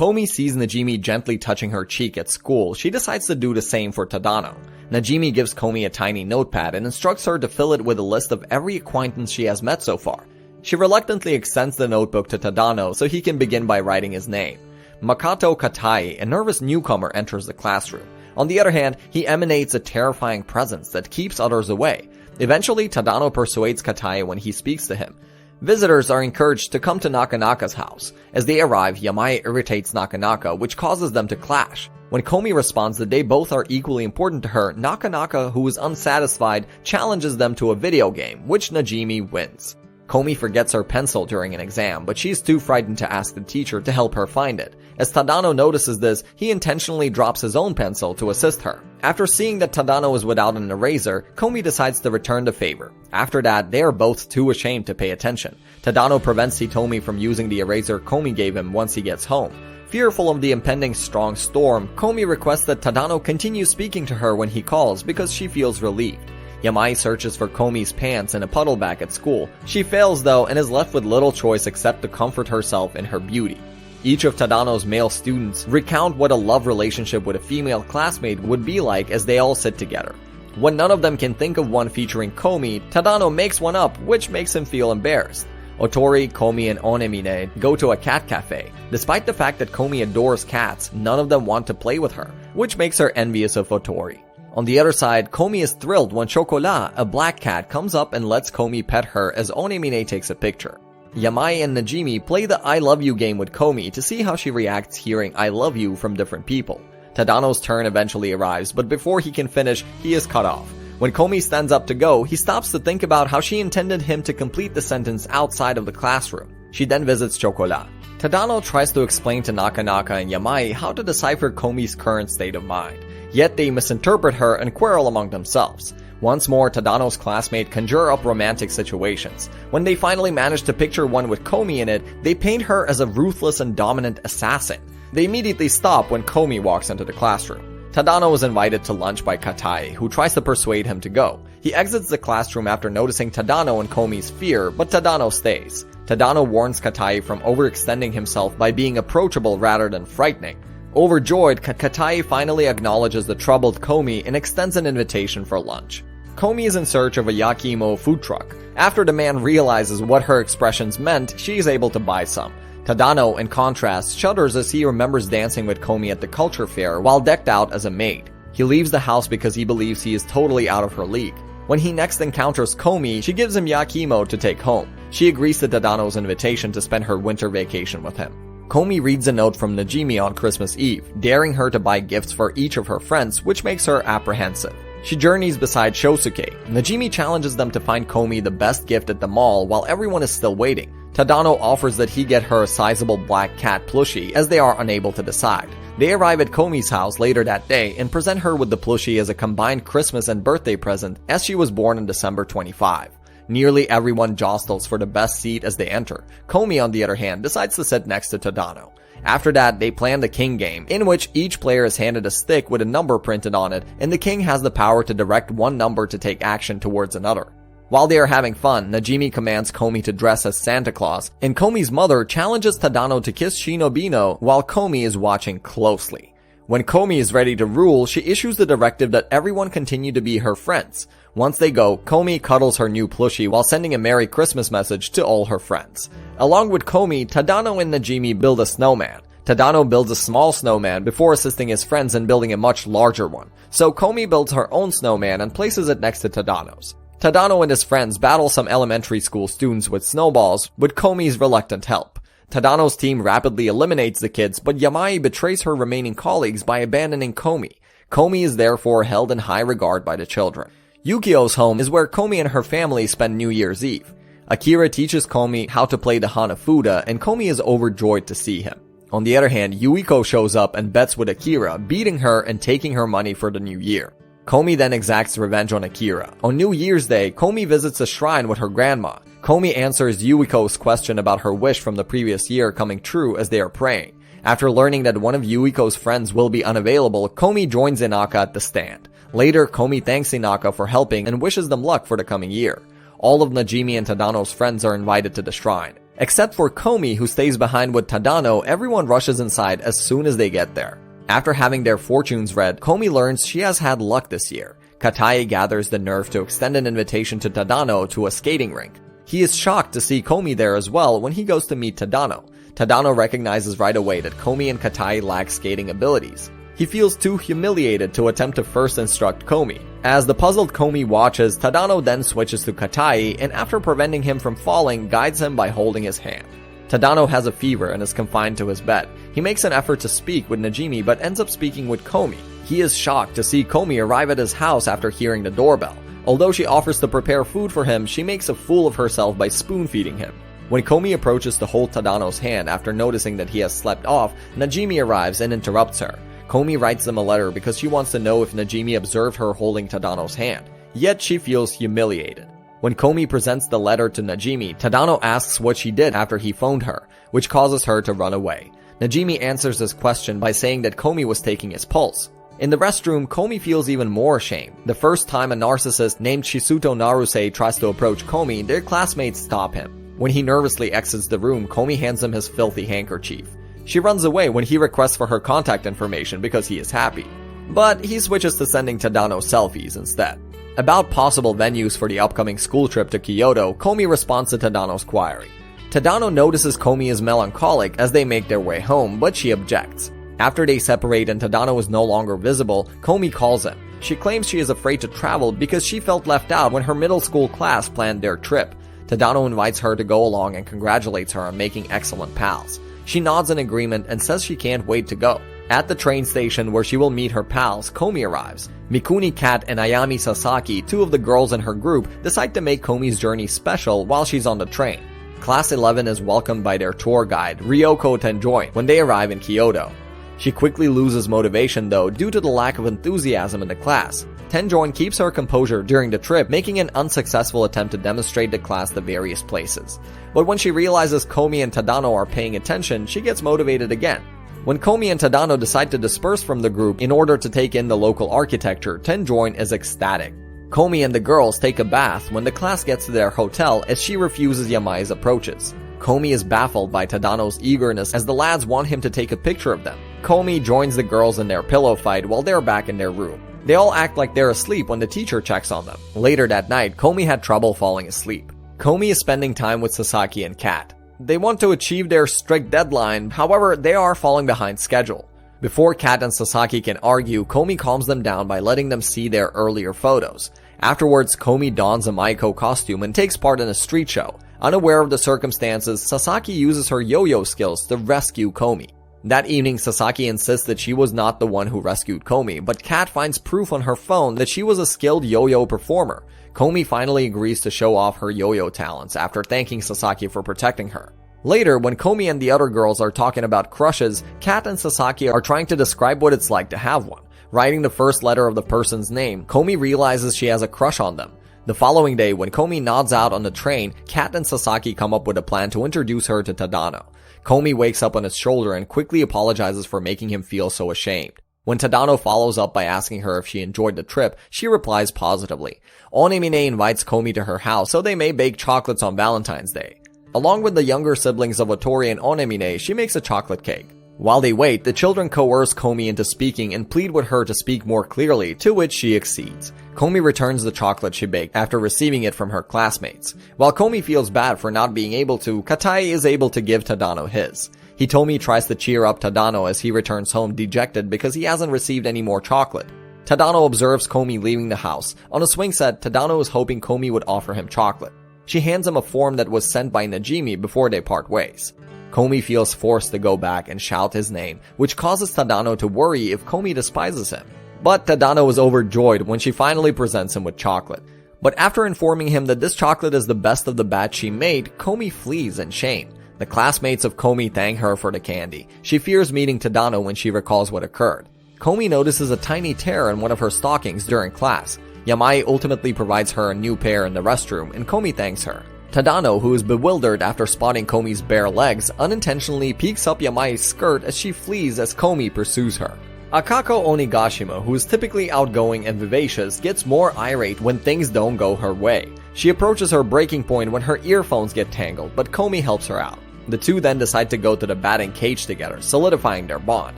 Komi sees Najimi gently touching her cheek at school. She decides to do the same for Tadano. Najimi gives Komi a tiny notepad and instructs her to fill it with a list of every acquaintance she has met so far. She reluctantly extends the notebook to Tadano so he can begin by writing his name. Makoto Katai, a nervous newcomer, enters the classroom. On the other hand, he emanates a terrifying presence that keeps others away. Eventually, Tadano persuades Katai when he speaks to him. Visitors are encouraged to come to Nakanaka's house. As they arrive, Yamai irritates Nakanaka, which causes them to clash. When Komi responds that they both are equally important to her, Nakanaka, who is unsatisfied, challenges them to a video game, which Najimi wins. Komi forgets her pencil during an exam, but she's too frightened to ask the teacher to help her find it. As Tadano notices this, he intentionally drops his own pencil to assist her. After seeing that Tadano is without an eraser, Komi decides to return the favor. After that, they are both too ashamed to pay attention. Tadano prevents Hitomi from using the eraser Komi gave him once he gets home. Fearful of the impending strong storm, Komi requests that Tadano continue speaking to her when he calls because she feels relieved. Yamai searches for Komi's pants in a puddle back at school. She fails though and is left with little choice except to comfort herself in her beauty. Each of Tadano's male students recount what a love relationship with a female classmate would be like as they all sit together. When none of them can think of one featuring Komi, Tadano makes one up, which makes him feel embarrassed. Otori, Komi, and Onemine go to a cat cafe. Despite the fact that Komi adores cats, none of them want to play with her, which makes her envious of Otori. On the other side, Komi is thrilled when Chocolat, a black cat, comes up and lets Komi pet her as Onemine takes a picture. Yamai and Najimi play the I love you game with Komi to see how she reacts hearing I love you from different people. Tadano's turn eventually arrives, but before he can finish, he is cut off. When Komi stands up to go, he stops to think about how she intended him to complete the sentence outside of the classroom. She then visits Chocolat. Tadano tries to explain to Nakanaka and Yamai how to decipher Komi's current state of mind. Yet they misinterpret her and quarrel among themselves. Once more, Tadano's classmate conjure up romantic situations. When they finally manage to picture one with Komi in it, they paint her as a ruthless and dominant assassin. They immediately stop when Komi walks into the classroom. Tadano is invited to lunch by Katai, who tries to persuade him to go. He exits the classroom after noticing Tadano and Komi's fear, but Tadano stays. Tadano warns Katai from overextending himself by being approachable rather than frightening. Overjoyed, Katai finally acknowledges the troubled Komi and extends an invitation for lunch. Komi is in search of a Yakimo food truck. After the man realizes what her expressions meant, she is able to buy some. Tadano, in contrast, shudders as he remembers dancing with Komi at the culture fair while decked out as a maid. He leaves the house because he believes he is totally out of her league. When he next encounters Komi, she gives him Yakimo to take home. She agrees to Tadano's invitation to spend her winter vacation with him. Komi reads a note from Najimi on Christmas Eve, daring her to buy gifts for each of her friends, which makes her apprehensive. She journeys beside Shosuke. Najimi challenges them to find Komi the best gift at the mall while everyone is still waiting. Tadano offers that he get her a sizable black cat plushie as they are unable to decide. They arrive at Komi's house later that day and present her with the plushie as a combined Christmas and birthday present as she was born on December 25. Nearly everyone jostles for the best seat as they enter. Komi, on the other hand, decides to sit next to Tadano. After that, they plan the king game, in which each player is handed a stick with a number printed on it, and the king has the power to direct one number to take action towards another. While they are having fun, Najimi commands Komi to dress as Santa Claus, and Komi's mother challenges Tadano to kiss Shinobino while Komi is watching closely. When Komi is ready to rule, she issues the directive that everyone continue to be her friends. Once they go, Komi cuddles her new plushie while sending a Merry Christmas message to all her friends. Along with Komi, Tadano and Najimi build a snowman. Tadano builds a small snowman before assisting his friends in building a much larger one. So Komi builds her own snowman and places it next to Tadano's. Tadano and his friends battle some elementary school students with snowballs, with Komi's reluctant help. Tadano's team rapidly eliminates the kids, but Yamai betrays her remaining colleagues by abandoning Komi. Komi is therefore held in high regard by the children. Yukio's home is where Komi and her family spend New Year's Eve. Akira teaches Komi how to play the Hanafuda, and Komi is overjoyed to see him. On the other hand, Yuiko shows up and bets with Akira, beating her and taking her money for the new year. Komi then exacts revenge on Akira. On New Year's Day, Komi visits a shrine with her grandma. Komi answers Yuiko's question about her wish from the previous year coming true as they are praying. After learning that one of Yuiko's friends will be unavailable, Komi joins Inaka at the stand. Later, Komi thanks Inaka for helping and wishes them luck for the coming year. All of Najimi and Tadano's friends are invited to the shrine. Except for Komi, who stays behind with Tadano, everyone rushes inside as soon as they get there. After having their fortunes read, Komi learns she has had luck this year. Katai gathers the nerve to extend an invitation to Tadano to a skating rink. He is shocked to see Komi there as well when he goes to meet Tadano. Tadano recognizes right away that Komi and Katai lack skating abilities. He feels too humiliated to attempt to first instruct Komi. As the puzzled Komi watches, Tadano then switches to Katai and after preventing him from falling, guides him by holding his hand. Tadano has a fever and is confined to his bed. He makes an effort to speak with Najimi but ends up speaking with Komi. He is shocked to see Komi arrive at his house after hearing the doorbell. Although she offers to prepare food for him, she makes a fool of herself by spoon-feeding him. When Komi approaches to hold Tadano's hand after noticing that he has slept off, Najimi arrives and interrupts her. Komi writes them a letter because she wants to know if Najimi observed her holding Tadano's hand. Yet she feels humiliated. When Komi presents the letter to Najimi, Tadano asks what she did after he phoned her, which causes her to run away. Najimi answers this question by saying that Komi was taking his pulse. In the restroom, Komi feels even more ashamed. The first time a narcissist named Shisuto Naruse tries to approach Komi, their classmates stop him. When he nervously exits the room, Komi hands him his filthy handkerchief. She runs away when he requests for her contact information because he is happy. But he switches to sending Tadano selfies instead. About possible venues for the upcoming school trip to Kyoto, Komi responds to Tadano's query. Tadano notices Komi is melancholic as they make their way home, but she objects. After they separate and Tadano is no longer visible, Komi calls him. She claims she is afraid to travel because she felt left out when her middle school class planned their trip. Tadano invites her to go along and congratulates her on making excellent pals. She nods in agreement and says she can't wait to go. At the train station where she will meet her pals, Komi arrives. Mikuni Kat and Ayami Sasaki, two of the girls in her group, decide to make Komi's journey special while she's on the train. Class 11 is welcomed by their tour guide, Ryoko Tenjoin, when they arrive in Kyoto. She quickly loses motivation though due to the lack of enthusiasm in the class. Tenjoin keeps her composure during the trip, making an unsuccessful attempt to demonstrate the class the various places. But when she realizes Komi and Tadano are paying attention, she gets motivated again. When Komi and Tadano decide to disperse from the group in order to take in the local architecture, Tenjoin is ecstatic. Komi and the girls take a bath when the class gets to their hotel as she refuses Yamai's approaches. Komi is baffled by Tadano's eagerness as the lads want him to take a picture of them. Komi joins the girls in their pillow fight while they're back in their room. They all act like they're asleep when the teacher checks on them. Later that night, Komi had trouble falling asleep. Komi is spending time with Sasaki and Kat. They want to achieve their strict deadline, however, they are falling behind schedule. Before Kat and Sasaki can argue, Komi calms them down by letting them see their earlier photos. Afterwards, Komi dons a Maiko costume and takes part in a street show. Unaware of the circumstances, Sasaki uses her yo-yo skills to rescue Komi. That evening, Sasaki insists that she was not the one who rescued Komi, but Kat finds proof on her phone that she was a skilled yo-yo performer. Komi finally agrees to show off her yo-yo talents after thanking Sasaki for protecting her. Later, when Komi and the other girls are talking about crushes, Kat and Sasaki are trying to describe what it's like to have one. Writing the first letter of the person's name, Komi realizes she has a crush on them. The following day, when Komi nods out on the train, Kat and Sasaki come up with a plan to introduce her to Tadano. Komi wakes up on his shoulder and quickly apologizes for making him feel so ashamed. When Tadano follows up by asking her if she enjoyed the trip, she replies positively. Onemine invites Komi to her house so they may bake chocolates on Valentine's Day. Along with the younger siblings of Otori and Onemine, she makes a chocolate cake. While they wait, the children coerce Komi into speaking and plead with her to speak more clearly, to which she accedes. Komi returns the chocolate she baked after receiving it from her classmates. While Komi feels bad for not being able to, Katai is able to give Tadano his. Hitomi tries to cheer up Tadano as he returns home dejected because he hasn't received any more chocolate. Tadano observes Komi leaving the house. On a swing set, Tadano is hoping Komi would offer him chocolate. She hands him a form that was sent by Najimi before they part ways. Komi feels forced to go back and shout his name, which causes Tadano to worry if Komi despises him. But Tadano is overjoyed when she finally presents him with chocolate. But after informing him that this chocolate is the best of the batch she made, Komi flees in shame. The classmates of Komi thank her for the candy. She fears meeting Tadano when she recalls what occurred. Komi notices a tiny tear in one of her stockings during class. Yamai ultimately provides her a new pair in the restroom, and Komi thanks her. Tadano, who is bewildered after spotting Komi's bare legs, unintentionally peeks up Yamai's skirt as she flees as Komi pursues her. Akako Onigashima, who is typically outgoing and vivacious, gets more irate when things don't go her way. She approaches her breaking point when her earphones get tangled, but Komi helps her out. The two then decide to go to the batting cage together, solidifying their bond.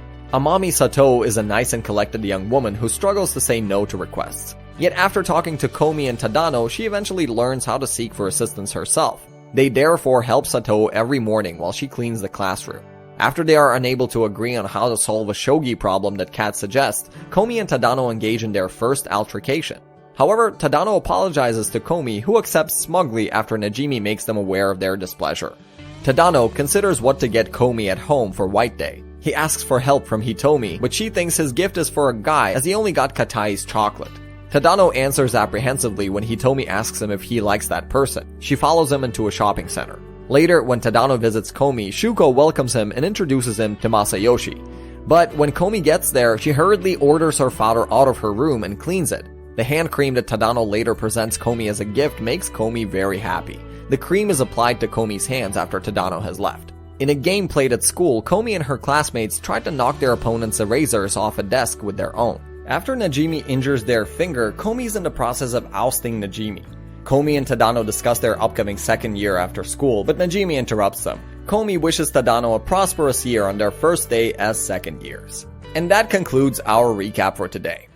Amami Sato is a nice and collected young woman who struggles to say no to requests. Yet after talking to Komi and Tadano, she eventually learns how to seek for assistance herself. They therefore help Sato every morning while she cleans the classroom. After they are unable to agree on how to solve a shogi problem that Kat suggests, Komi and Tadano engage in their first altercation. However, Tadano apologizes to Komi, who accepts smugly after Najimi makes them aware of their displeasure. Tadano considers what to get Komi at home for White Day. He asks for help from Hitomi, but she thinks his gift is for a guy as he only got Katai's chocolate. Tadano answers apprehensively when Hitomi asks him if he likes that person. She follows him into a shopping center. Later, when Tadano visits Komi, Shuko welcomes him and introduces him to Masayoshi. But when Komi gets there, she hurriedly orders her father out of her room and cleans it. The hand cream that Tadano later presents Komi as a gift makes Komi very happy. The cream is applied to Komi's hands after Tadano has left. In a game played at school, Komi and her classmates try to knock their opponent's erasers off a desk with their own. After Najimi injures their finger, Komi is in the process of ousting Najimi. Komi and Tadano discuss their upcoming second year after school, but Najimi interrupts them. Komi wishes Tadano a prosperous year on their first day as second years. And that concludes our recap for today.